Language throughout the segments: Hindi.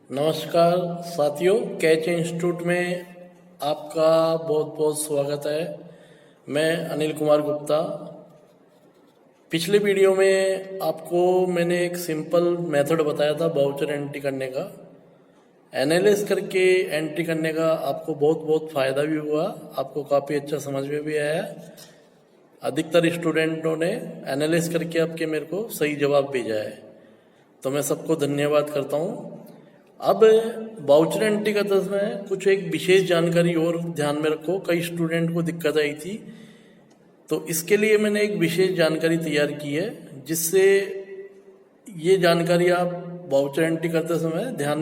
नमस्कार साथियों, कैच इंस्टीट्यूट में आपका बहुत बहुत स्वागत है। मैं अनिल कुमार गुप्ता। पिछले वीडियो में आपको मैंने एक सिंपल मेथड बताया था वाउचर एंट्री करने का। एनालिस करके एंट्री करने का आपको बहुत बहुत फ़ायदा भी हुआ, आपको काफ़ी अच्छा समझ में भी आया। अधिकतर स्टूडेंटों ने एनालिस करके आपके मेरे को सही जवाब भेजा है, तो मैं सबको धन्यवाद करता हूँ। अब वाउचर एंट्री का दस में कुछ एक विशेष जानकारी और ध्यान में रखो, कई स्टूडेंट को दिक्कत आई थी, तो इसके लिए मैंने एक विशेष जानकारी तैयार की है, जिससे ये जानकारी आप वाउचर एंट्री करते समय ध्यान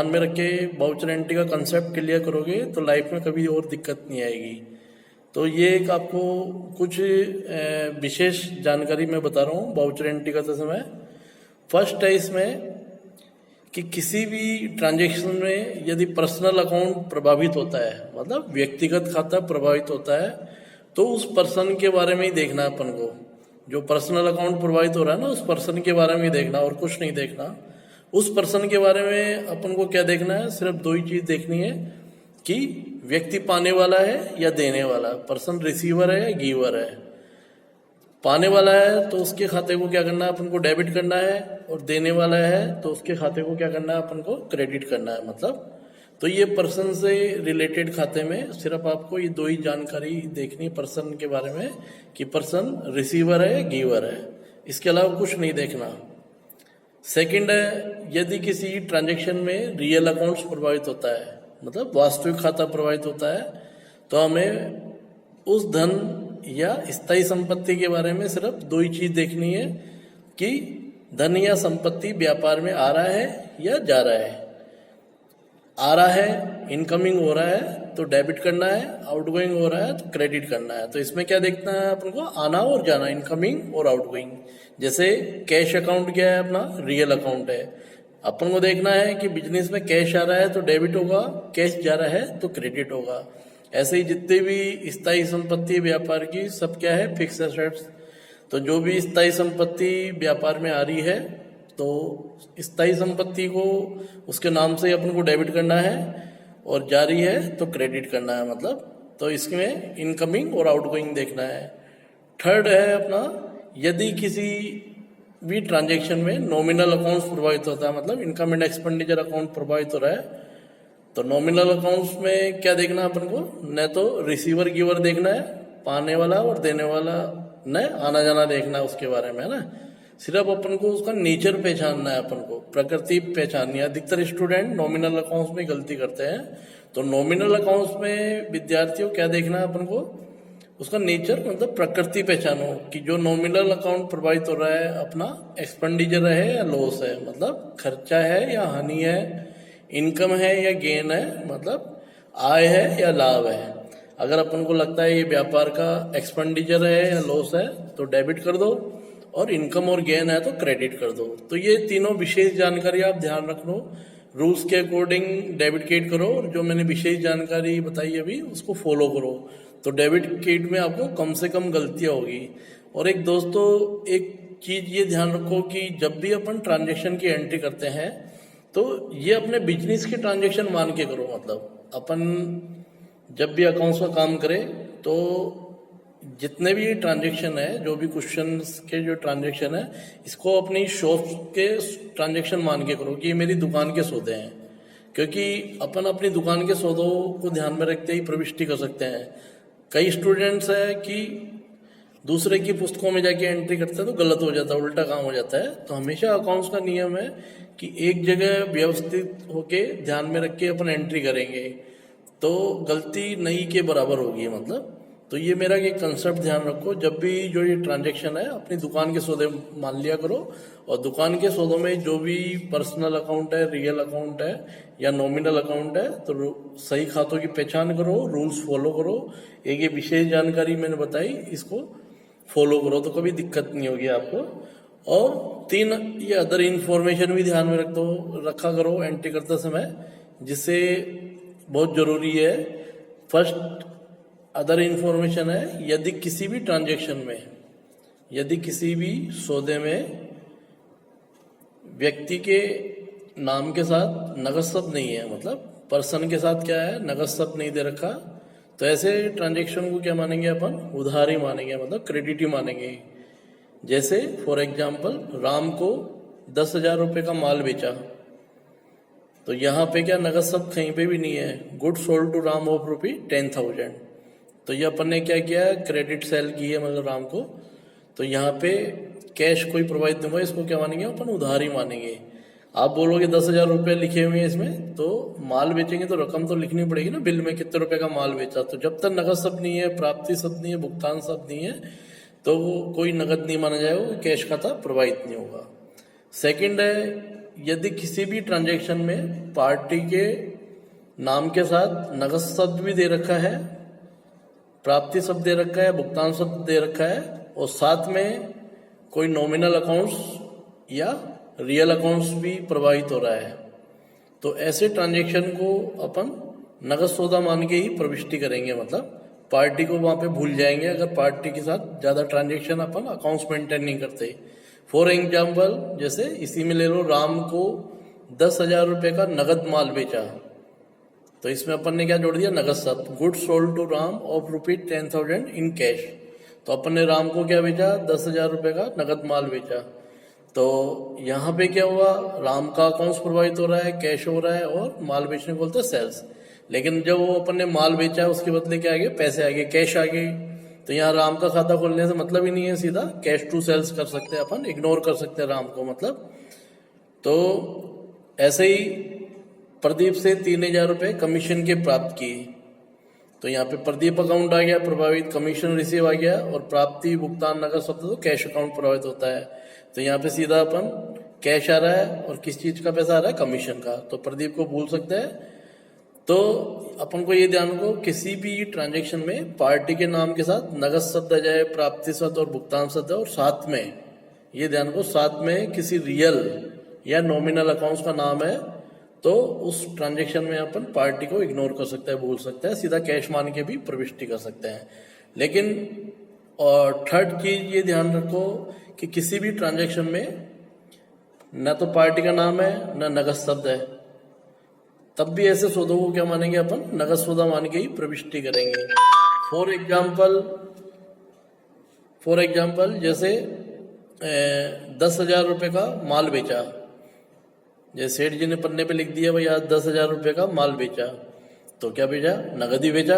में रख के वाउचर एंट्री का कंसेप्ट क्लियर करोगे तो लाइफ में कभी और दिक्कत नहीं आएगी। तो ये एक आपको कुछ विशेष जानकारी मैं बता रहा हूँ वाउचर एंट्री करते समय। फर्स्ट है इसमें कि किसी भी ट्रांजैक्शन में यदि पर्सनल अकाउंट प्रभावित होता है, मतलब व्यक्तिगत खाता प्रभावित होता है, तो उस पर्सन के बारे में ही देखना है अपन को। जो पर्सनल अकाउंट प्रभावित हो रहा है ना, उस पर्सन के बारे में ही देखना और कुछ नहीं देखना। उस पर्सन के बारे में अपन को क्या देखना है, सिर्फ दो ही चीज देखनी है कि व्यक्ति पाने वाला है या देने वाला, पर्सन रिसीवर है या गिवर है। पाने वाला है तो उसके खाते को क्या करना है, अपन को डेबिट करना है, और देने वाला है तो उसके खाते को क्या करना है, अपन को क्रेडिट करना है। मतलब तो ये पर्सन से रिलेटेड खाते में सिर्फ आपको ये दो ही जानकारी देखनी है पर्सन के बारे में, कि पर्सन रिसीवर है या गिवर है, इसके अलावा कुछ नहीं देखना। सेकंड है, यदि किसी ट्रांजैक्शन में रियल अकाउंट्स प्रभावित होता है, मतलब वास्तविक खाता प्रभावित होता है, तो हमें उस धन या स्थायी संपत्ति के बारे में सिर्फ दो ही चीज देखनी है कि धन या संपत्ति व्यापार में आ रहा है या जा रहा है। आ रहा है, इनकमिंग हो रहा है तो डेबिट करना है, आउटगोइंग हो रहा है तो क्रेडिट करना है। तो इसमें क्या देखना है अपन को, आना और जाना, इनकमिंग और आउटगोइंग। जैसे कैश अकाउंट क्या है अपना, रियल अकाउंट है। अपन को देखना है कि बिजनेस में कैश आ रहा है तो डेबिट होगा, कैश जा रहा है तो क्रेडिट होगा। ऐसे ही जितने भी स्थायी संपत्ति व्यापार की, सब क्या है, फिक्स एसेट्स। तो जो भी स्थायी संपत्ति व्यापार में आ रही है, तो स्थायी संपत्ति को उसके नाम से अपन को डेबिट करना है, और जा रही है तो क्रेडिट करना है। मतलब तो इसमें इनकमिंग और आउटगोइंग देखना है। थर्ड है अपना, यदि किसी भी ट्रांजैक्शन में नॉमिनल अकाउंट्स प्रभावित होता है, मतलब इनकम एंड एक्सपेंडिचर अकाउंट प्रभावित हो रहा है, तो नॉमिनल अकाउंट्स में क्या देखना है अपन को, न तो रिसीवर गिवर देखना है, पाने वाला और देने वाला न आना जाना देखना है उसके बारे में, है ना। सिर्फ अपन को उसका नेचर पहचानना है, अपन को प्रकृति पहचाननी है। अधिकतर स्टूडेंट नॉमिनल अकाउंट्स में गलती करते हैं। तो नॉमिनल अकाउंट्स में विद्यार्थियों क्या देखना है अपन को, उसका नेचर, मतलब प्रकृति पहचानो कि जो नॉमिनल अकाउंट प्रभावित हो रहा है अपना एक्सपेंडिचर है या लॉस है, मतलब खर्चा है या हानि है, इनकम है या गेन है, मतलब आय है या लाभ है। अगर अपन को लगता है ये व्यापार का एक्सपेंडिचर है या लॉस है तो डेबिट कर दो, और इनकम और गेन है तो क्रेडिट कर दो। तो ये तीनों विशेष जानकारी आप ध्यान रख लो, रूल्स के अकॉर्डिंग डेबिट किट करो, और जो मैंने विशेष जानकारी बताई अभी उसको फॉलो करो, तो डेबिट किट में आपको कम से कम गलतियां होगी। और एक दोस्तों, एक चीज ये ध्यान रखो कि जब भी अपन ट्रांजेक्शन की एंट्री करते हैं तो ये अपने बिजनेस के ट्रांजैक्शन मान के करो। मतलब अपन जब भी अकाउंट्स का काम करें तो जितने भी ट्रांजैक्शन है, जो भी क्वेश्चंस के जो ट्रांजैक्शन है, इसको अपनी शॉप के ट्रांजैक्शन मान के करो कि ये मेरी दुकान के सौदे हैं। क्योंकि अपन अपनी दुकान के सौदों को ध्यान में रखते ही प्रविष्टि कर सकते हैं। कई स्टूडेंट्स है कि दूसरे की पुस्तकों में जाके एंट्री करते हैं तो गलत हो जाता है, उल्टा काम हो जाता है। तो हमेशा अकाउंट्स का नियम है कि एक जगह व्यवस्थित होके ध्यान में रख के अपन एंट्री करेंगे तो गलती नहीं के बराबर होगी। मतलब तो ये मेरा एक कंसेप्ट ध्यान रखो, जब भी जो ये ट्रांजैक्शन है अपनी दुकान के सौदे मान लिया करो, और दुकान के सौदों में जो भी पर्सनल अकाउंट है, रियल अकाउंट है या नॉमिनल अकाउंट है, तो सही खातों की पहचान करो, रूल्स फॉलो करो। एक ये विशेष जानकारी मैंने बताई, इसको फॉलो करो तो कभी दिक्कत नहीं होगी आपको। और तीन, ये अदर इन्फॉर्मेशन भी ध्यान में रखा करो एंट्री करते समय, जिससे बहुत जरूरी है। फर्स्ट अदर इन्फॉर्मेशन है, यदि किसी भी ट्रांजैक्शन में, यदि किसी भी सौदे में व्यक्ति के नाम के साथ नगद शब्द नहीं है, मतलब पर्सन के साथ क्या है, नगद शब्द नहीं दे रखा, तो ऐसे ट्रांजेक्शन को क्या मानेंगे अपन, उधारी मानेंगे, मतलब क्रेडिट ही मानेंगे। जैसे फॉर एग्जाम्पल राम को 10,000 रुपये का माल बेचा, तो यहाँ पे क्या नगद शब्द कहीं पे भी नहीं है, good sold to Ram of rupee 10,000। तो ये अपन ने क्या किया, क्रेडिट सेल की है मतलब राम को, तो यहाँ पे कैश कोई प्रोवाइड नहीं हुआ, इसको क्या मानेंगे अपन, उधारी मानेंगे। आप बोलोगे 10,000 रुपये लिखे हुए हैं इसमें, तो माल बेचेंगे तो रकम तो लिखनी पड़ेगी ना बिल में, कितने रुपए का माल बेचा। तो जब तक नगद शब्द नहीं है, प्राप्ति शब्द नहीं है, भुगतान शब्द नहीं है, तो वो कोई नगद नहीं माना जाएगा, वो कैश खाता प्रोवाइड नहीं होगा। सेकंड है, यदि किसी भी ट्रांजैक्शन में पार्टी के नाम के साथ नगद शब्द भी दे रखा है, प्राप्ति शब्द दे रखा है, भुगतान शब्द दे रखा है, और साथ में कोई नॉमिनल अकाउंट्स या रियल अकाउंट्स भी प्रवाहित हो रहा है, तो ऐसे ट्रांजैक्शन को अपन नगद सौदा मान के ही प्रविष्टि करेंगे, मतलब पार्टी को वहां पे भूल जाएंगे अगर पार्टी के साथ ज्यादा ट्रांजैक्शन अपन अकाउंट्स मेंटेन नहीं करते। फॉर एग्जाम्पल जैसे इसी में ले लो, राम को 10,000 रुपये का नगद माल बेचा, तो इसमें अपन ने क्या जोड़ दिया, नगद शब्द, good sold to Ram of rupee 10,000 in cash. तो अपन ने राम को क्या बेचा, 10,000 रुपये का नगद माल बेचा। तो यहाँ पे क्या हुआ, राम का अकाउंट्स प्रभावित हो रहा है, कैश हो रहा है, और माल बेचने को बोलते हैं सेल्स। लेकिन जब वो अपन ने माल बेचा, उसके बदले क्या आ गए, पैसे आ गए, कैश आ गई। तो यहाँ राम का खाता खोलने से मतलब ही नहीं है, सीधा कैश टू सेल्स कर सकते हैं अपन, इग्नोर कर सकते हैं राम को मतलब। तो ऐसे ही प्रदीप से 3,000 रुपये कमीशन के प्राप्त किए, तो यहाँ पे प्रदीप अकाउंट आ गया प्रभावित, कमीशन रिसीव आ गया, और प्राप्ति भुगतान नगद शब्द तो कैश अकाउंट प्रभावित होता है। तो यहाँ पे सीधा अपन कैश आ रहा है, और किस चीज का पैसा आ रहा है, कमीशन का, तो प्रदीप को भूल सकते हैं। तो अपन को ये ध्यान रखो, किसी भी ट्रांजैक्शन में पार्टी के नाम के साथ नगद शब्द आ जाए, प्राप्ति शब्द और भुगतान शब्द, और साथ में ये ध्यान रखो, साथ में किसी रियल या नॉमिनल अकाउंट्स का नाम है, तो उस ट्रांजैक्शन में अपन पार्टी को इग्नोर कर सकते हैं, भूल सकते हैं, सीधा कैश मान के भी प्रविष्टि कर सकते हैं। लेकिन और थर्ड चीज ये ध्यान रखो कि किसी भी ट्रांजैक्शन में न तो पार्टी का नाम है, न नगद शब्द है, तब भी ऐसे सौदों को क्या मानेंगे अपन, नगद सौदा मान के ही प्रविष्टि करेंगे। फॉर एग्जाम्पल जैसे 10,000 रुपये का माल बेचा, जैसे सेठ जी ने पन्ने पे लिख दिया भाई आज 10,000 रुपये का माल बेचा, तो क्या बेचा, नगद ही बेचा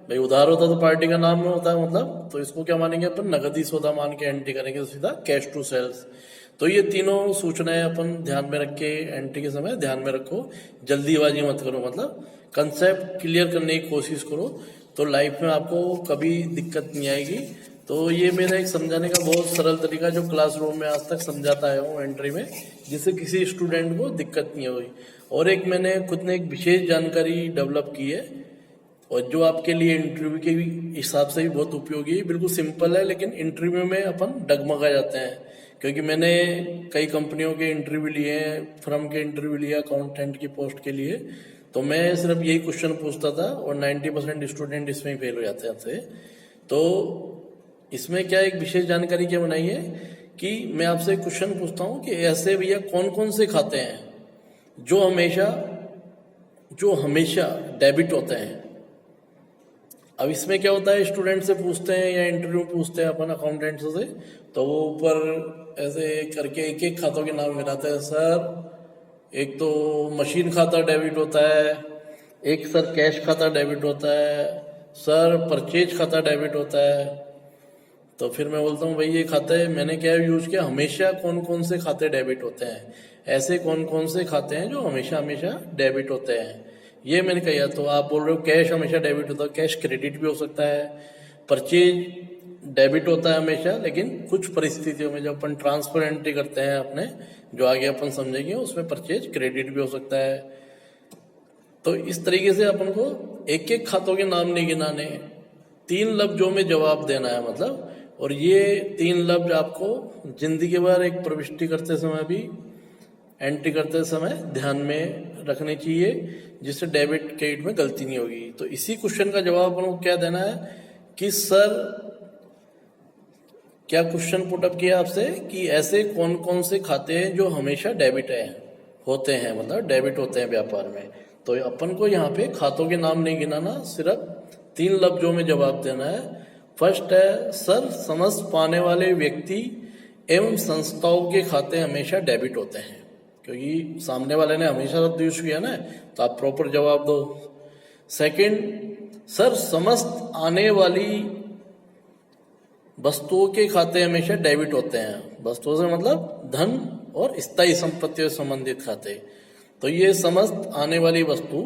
भाई, उधार होता तो पार्टी का नाम में होता है मतलब, तो इसको क्या मानेंगे अपन, नगदी सौदा मान के एंट्री करेंगे, तो सीधा कैश टू सेल्स। तो ये तीनों सूचनाएं अपन ध्यान में रख के एंट्री के समय ध्यान में रखो, जल्दीबाजी मत करो, मतलब कंसेप्ट क्लियर करने की कोशिश करो, तो लाइफ में आपको कभी दिक्कत नहीं आएगी। तो ये मेरा एक समझाने का बहुत सरल तरीका, जो क्लासरूम में आज तक समझाता आया हूँ एंट्री में, जिससे किसी स्टूडेंट को दिक्कत नहीं हुई। और एक मैंने खुद ने एक विशेष जानकारी डेवलप की है, और जो आपके लिए इंटरव्यू के हिसाब से भी बहुत उपयोगी है, बिल्कुल सिंपल है, लेकिन इंटरव्यू में अपन डगमगा जाते हैं, क्योंकि मैंने कई कंपनियों के इंटरव्यू लिए हैं, फर्म के इंटरव्यू लिया अकाउंटेंट की पोस्ट के लिए, तो मैं सिर्फ यही क्वेश्चन पूछता था, और 90% स्टूडेंट इसमें फेल हो जाते थे। तो इसमें क्या एक विशेष जानकारी क्या बनाई है कि मैं आपसे क्वेश्चन पूछता हूँ कि ऐसे भैया कौन कौन से खाते हैं जो हमेशा डेबिट होते हैं। अब इसमें क्या होता है, स्टूडेंट से पूछते हैं या इंटरव्यू पूछते हैं अपन अकाउंटेंट से, तो वो ऊपर ऐसे करके एक एक खातों के नाम गिनाते हैं। सर एक तो मशीन खाता डेबिट होता है, एक सर कैश खाता डेबिट होता है, सर परचेज खाता डेबिट होता है। तो फिर मैं बोलता हूँ भाई ये खाते मैंने क्या यूज किया, हमेशा कौन कौन से खाते डेबिट होते हैं, ऐसे कौन कौन से खाते हैं जो हमेशा हमेशा डेबिट होते हैं, ये मैंने कहा। तो आप बोल रहे हो कैश हमेशा डेबिट होता है, कैश क्रेडिट भी हो सकता है, परचेज डेबिट होता है हमेशा, लेकिन कुछ परिस्थितियों में जब अपन ट्रांसफर एंट्री करते हैं अपने, जो आगे अपन समझेंगे, उसमें परचेज क्रेडिट भी हो सकता है। तो इस तरीके से अपन को एक एक खातों के नाम नहीं गिनाने, 3 लफ्जों में जवाब देना है मतलब। और ये 3 लफ्ज आपको जिंदगी भर एक प्रविष्टि करते समय भी, एंट्री करते समय ध्यान में रखने चाहिए, जिससे डेबिट क्रेडिट में गलती नहीं होगी। तो इसी क्वेश्चन का जवाब अपन को क्या देना है कि सर क्या क्वेश्चन पुटअप किया आपसे कि ऐसे कौन कौन से खाते हैं जो हमेशा डेबिट है। होते हैं, मतलब डेबिट होते हैं व्यापार में। तो अपन को यहाँ पे खातों के नाम नहीं गिनाना, सिर्फ 3 लफ्जों में जवाब देना है। फर्स्ट है सर, समस्त पाने वाले व्यक्ति एवं संस्थाओं के खाते हमेशा डेबिट होते हैं, क्योंकि सामने वाले ने हमेशा रद्द यूज किया ना, तो आप प्रॉपर जवाब दो। सेकंड, सर समस्त आने वाली वस्तुओं के खाते हमेशा डेबिट होते हैं। वस्तुओं से मतलब धन और स्थायी संपत्तियों से संबंधित खाते। तो ये समस्त आने वाली वस्तु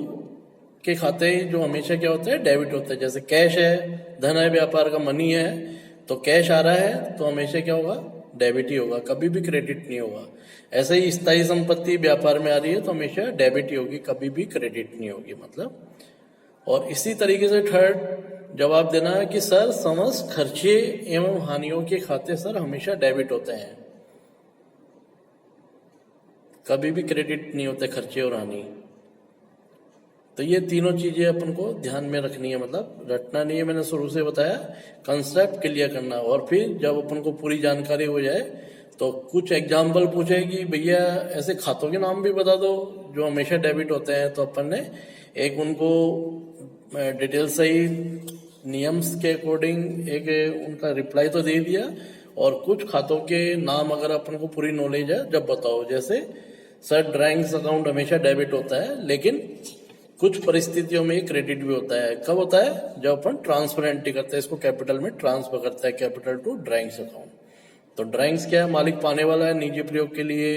के खाते जो हमेशा क्या होते हैं, डेबिट होते हैं। जैसे कैश है, धन है, व्यापार का मनी है, तो कैश आ रहा है तो हमेशा क्या होगा, डेबिट ही होगा, कभी भी क्रेडिट नहीं होगा। ऐसे ही स्थायी संपत्ति व्यापार में आ रही है तो हमेशा डेबिट ही होगी, कभी भी क्रेडिट नहीं होगी मतलब। और इसी तरीके से थर्ड जवाब देना है कि सर समस्त खर्चे एवं हानियों के खाते सर हमेशा डेबिट होते हैं, कभी भी क्रेडिट नहीं होते खर्चे और हानि। तो ये तीनों चीजें अपन को ध्यान में रखनी है, मतलब रटना नहीं है, मैंने शुरू से बताया, कंसेप्ट क्लियर करना। और फिर जब अपन को पूरी जानकारी हो जाए तो कुछ एग्जाम्पल पूछे कि भैया ऐसे खातों के नाम भी बता दो जो हमेशा डेबिट होते हैं, तो अपन ने एक उनको डिटेल सही नियम्स के अकॉर्डिंग एक उनका रिप्लाई तो दे दिया, और कुछ खातों के नाम अगर अपन को पूरी नॉलेज है जब बताओ। जैसे सर ड्राइंग्स अकाउंट हमेशा डेबिट होता है, लेकिन कुछ परिस्थितियों में क्रेडिट भी होता है। कब होता है, जब अपन ट्रांसफर एंट्री करते हैं, इसको कैपिटल में ट्रांसफर करता है, कैपिटल टू ड्राइंग्स अकाउंट। तो ड्राइंग्स क्या है, मालिक पाने वाला है, निजी प्रयोग के लिए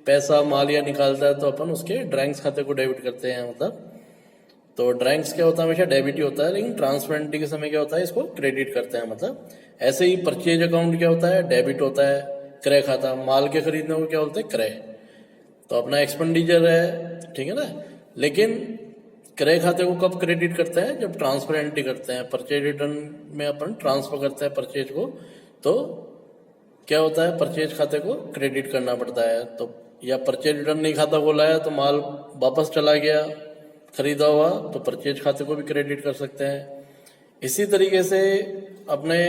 पैसा माल या निकालता है, तो अपन उसके ड्राइंग्स खाते को डेबिट करते हैं मतलब। तो ड्राइंग्स क्या होता है, हमेशा डेबिट ही होता है, लेकिन ट्रांसफर एंट्री के समय क्या होता है, इसको क्रेडिट करते हैं मतलब। ऐसे ही परचेज अकाउंट क्या होता है, डेबिट होता है। क्रय खाता, माल के खरीदने को क्या बोलते हैं, क्रय। तो अपना एक्सपेंडिचर है, ठीक है ना। लेकिन क्रय खाते को कब क्रेडिट करते हैं, जब ट्रांसफर एंट्री करते हैं। परचेज रिटर्न में अपन ट्रांसफर करते हैं परचेज को, तो क्या होता है, परचेज खाते को क्रेडिट करना पड़ता है। तो या परचेज रिटर्न नहीं खाता खोला है तो माल वापस चला गया खरीदा हुआ, तो परचेज खाते को भी क्रेडिट कर सकते हैं। इसी तरीके से अपने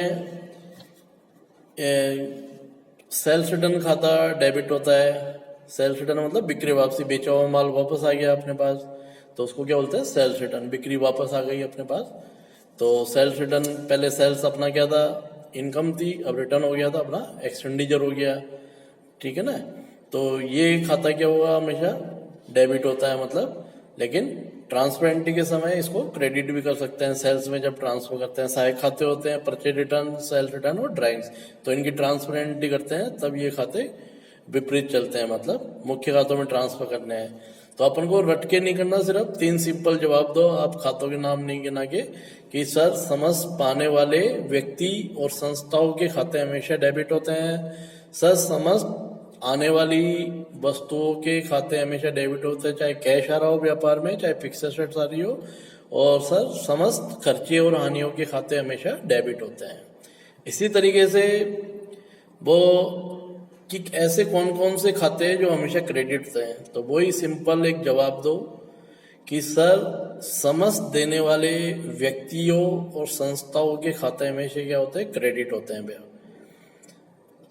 सेल्स रिटर्न खाता डेबिट होता है। सेल्स रिटर्न मतलब बिक्री वापसी, बेचा हुआ माल वापस आ गया अपने पास, तो उसको क्या बोलते हैं, सेल्स रिटर्न। बिक्री वापस आ गई अपने पास, तो सेल्स रिटर्न। पहले सेल्स अपना क्या था, इनकम थी, अब रिटर्न हो गया था अपना एक्सपेंडिचर हो गया, ठीक है ना। तो ये खाता क्या होगा, हमेशा डेबिट होता है मतलब। लेकिन ट्रांसफर एंट्री के समय इसको क्रेडिट भी कर सकते हैं, सेल्स में जब ट्रांसफर करते हैं। सहायक खाते होते हैं, परचेज रिटर्न, सेल्स रिटर्न और ड्राइंग्स, तो इनकी ट्रांसफर एंट्री करते हैं तब ये खाते विपरीत चलते हैं, मतलब मुख्य खातों में ट्रांसफर करने हैं। तो अपन को रट के नहीं करना, सिर्फ 3 सिंपल जवाब दो, आप खातों के नाम नहीं गिना के, कि सर समस्त पाने वाले व्यक्ति और संस्थाओं के खाते हमेशा डेबिट होते हैं। सर समस्त आने वाली वस्तुओं के खाते हमेशा डेबिट होते हैं, चाहे कैश आ रहा हो व्यापार में, चाहे फिक्स एसेट्स आ रही हो। और सर समस्त खर्चे और हानियों के खाते हमेशा डेबिट होते हैं। इसी तरीके से वो कि ऐसे कौन कौन से खाते हैं जो हमेशा क्रेडिट होते हैं, तो वही सिंपल एक जवाब दो कि सर समस्त देने वाले व्यक्तियों और संस्थाओं के खाते हमेशा क्या होते हैं, क्रेडिट होते हैं भैया।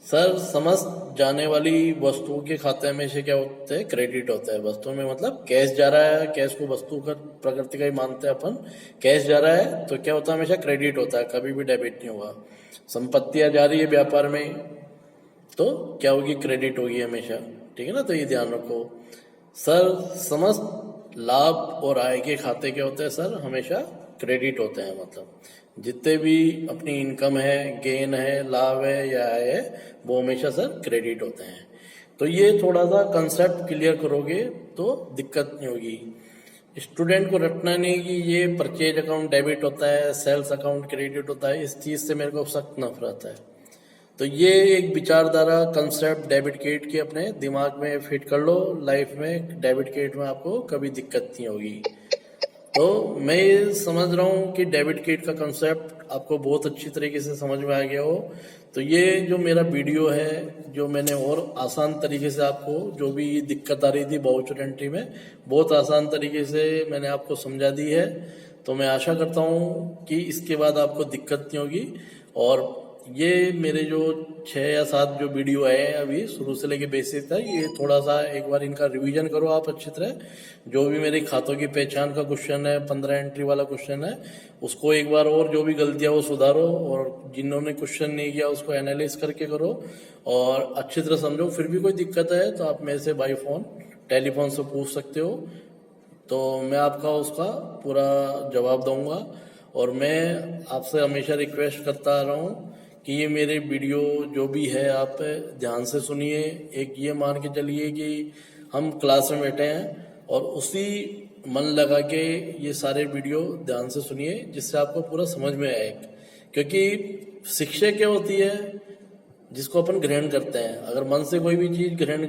सर समस्त जाने वाली वस्तुओं के खाते हमेशा क्या होते हैं, क्रेडिट होता है। वस्तुओं में मतलब कैश जा रहा है, कैश को वस्तु का प्रकृति का ही मानते हैं अपन। कैश जा रहा है तो क्या होता है, हमेशा क्रेडिट होता है, कभी भी डेबिट नहीं होगा। संपत्तियां जा रही है व्यापार में तो क्या होगी, क्रेडिट होगी हमेशा, ठीक है ना। तो ये ध्यान रखो। सर समस्त लाभ और आय के खाते क्या होते हैं, सर हमेशा क्रेडिट होते हैं, मतलब जितने भी अपनी इनकम है, गेन है, लाभ है या आय है, वो हमेशा सर क्रेडिट होते हैं। तो ये थोड़ा सा कंसेप्ट क्लियर करोगे तो दिक्कत नहीं होगी। स्टूडेंट को रटना नहीं कि ये परचेज अकाउंट डेबिट होता है, सेल्स अकाउंट क्रेडिट होता है, इस चीज से मेरे को सख्त नफरत है। तो ये एक विचारधारा कंसेप्ट डेबिट क्रेडिट की अपने दिमाग में फिट कर लो, लाइफ में डेबिट क्रेडिट में आपको कभी दिक्कत नहीं होगी। तो मैं ये समझ रहा हूँ कि डेबिट क्रेडिट का कंसेप्ट आपको बहुत अच्छी तरीके से समझ में आ गया हो। तो ये जो मेरा वीडियो है, जो मैंने और आसान तरीके से आपको, जो भी दिक्कत आ रही थी वाउचर एंट्री में, बहुत आसान तरीके से मैंने आपको समझा दी है। तो मैं आशा करता हूँ कि इसके बाद आपको दिक्कत नहीं होगी। और ये मेरे जो 6 या 7 जो वीडियो आए हैं अभी शुरू से लेके बेसिक तक, ये थोड़ा सा एक बार इनका रिवीजन करो आप अच्छी तरह। जो भी मेरे खातों की पहचान का क्वेश्चन है, 15 एंट्री वाला क्वेश्चन है, उसको एक बार और जो भी गलतियां वो सुधारो, और जिन्होंने क्वेश्चन नहीं किया उसको एनालाइज करके करो और अच्छी तरह समझो। फिर भी कोई दिक्कत है तो आप मेरे से बाई फोन, टेलीफोन से पूछ सकते हो, तो मैं आपका उसका पूरा जवाब दूंगा। और मैं आपसे हमेशा रिक्वेस्ट करता आ रहा हूँ कि ये मेरे वीडियो जो भी है आप ध्यान से सुनिए। एक ये मान के चलिए कि हम क्लास में बैठे हैं और उसी मन लगा के ये सारे वीडियो ध्यान से सुनिए, जिससे आपको पूरा समझ में आए। क्योंकि शिक्षा क्या होती है, जिसको अपन ग्रहण करते हैं। अगर मन से कोई भी चीज ग्रहण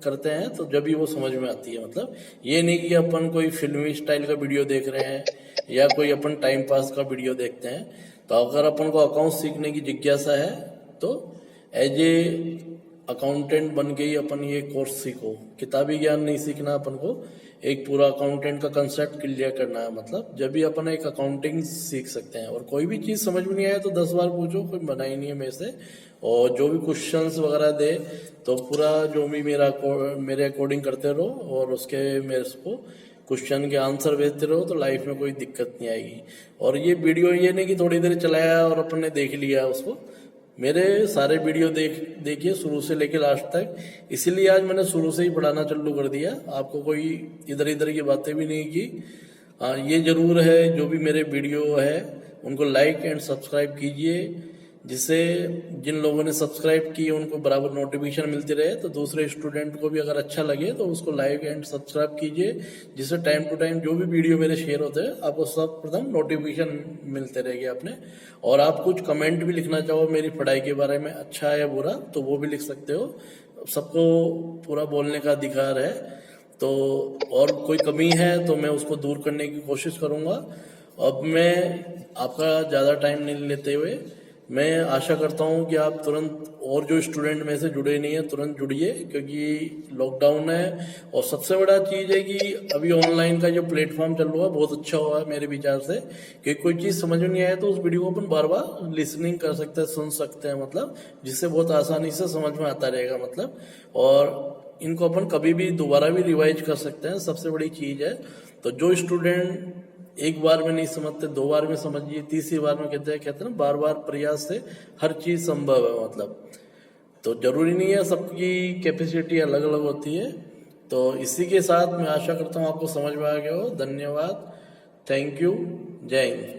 करते हैं तो जब भी वो समझ में आती है। मतलब ये नहीं कि अपन कोई फिल्मी स्टाइल का वीडियो देख रहे हैं या कोई अपन टाइम पास का वीडियो देखते हैं। तो अगर अपन को अकाउंट सीखने की जिज्ञासा है तो एज ए अकाउंटेंट बन के ही अपन ये कोर्स सीखो। किताबी ज्ञान नहीं सीखना अपन को, एक पूरा अकाउंटेंट का कंसेप्ट क्लियर करना है। मतलब जब भी अपन एक अकाउंटिंग सीख सकते हैं। और कोई भी चीज समझ में नहीं आए तो 10 बार पूछो, कोई मना ही नहीं है मेरे से। और जो भी क्वेश्चंस वगैरह दे तो पूरा जो भी मेरे अकॉर्डिंग करते रहो, और उसके मेरे को क्वेश्चन के आंसर भेजते रहो, तो लाइफ में कोई दिक्कत नहीं आएगी। और ये वीडियो ये नहीं कि थोड़ी देर चलाया और अपन ने देख लिया उसको। मेरे सारे वीडियो देखिए शुरू से लेकर लास्ट तक। इसीलिए आज मैंने शुरू से ही पढ़ाना चालू कर दिया, आपको कोई इधर इधर की बातें भी नहीं की। ये जरूर है, जो भी मेरे वीडियो है उनको लाइक एंड सब्सक्राइब कीजिए, जिससे जिन लोगों ने सब्सक्राइब किए उनको बराबर नोटिफिकेशन मिलती रहे। तो दूसरे स्टूडेंट को भी अगर अच्छा लगे तो उसको लाइक एंड सब्सक्राइब कीजिए, जिससे टाइम टू टाइम जो भी वीडियो मेरे शेयर होते हैं आपको सब प्रथम नोटिफिकेशन मिलते रहेगी अपने। और आप कुछ कमेंट भी लिखना चाहो मेरी पढ़ाई के बारे में, अच्छा या बुरा, तो वो भी लिख सकते हो। सबको पूरा बोलने का अधिकार है। तो और कोई कमी है तो मैं उसको दूर करने की कोशिश करूंगा। अब मैं आपका ज़्यादा टाइम नहीं लेते हुए मैं आशा करता हूं कि आप तुरंत, और जो स्टूडेंट में से जुड़े नहीं है तुरंत जुड़िए, क्योंकि लॉकडाउन है। और सबसे बड़ा चीज़ है कि अभी ऑनलाइन का जो प्लेटफॉर्म चल रहा है बहुत अच्छा हुआ है मेरे विचार से। कि कोई चीज़ समझ में नहीं आए तो उस वीडियो को अपन बार बार लिसनिंग कर सकते हैं, सुन सकते हैं, मतलब जिससे बहुत आसानी से समझ में आता रहेगा। मतलब और इनको अपन कभी भी दोबारा भी रिवाइज कर सकते हैं, सबसे बड़ी चीज़ है। तो जो स्टूडेंट एक बार में नहीं समझते, 2 बार में समझिए, तीसरी बार में कहते हैं ना, बार बार प्रयास से हर चीज संभव है। मतलब तो जरूरी नहीं है, सबकी कैपेसिटी अलग अलग होती है। तो इसी के साथ मैं आशा करता हूँ आपको समझ में आ गया हो। धन्यवाद, थैंक यू, जय हिंद।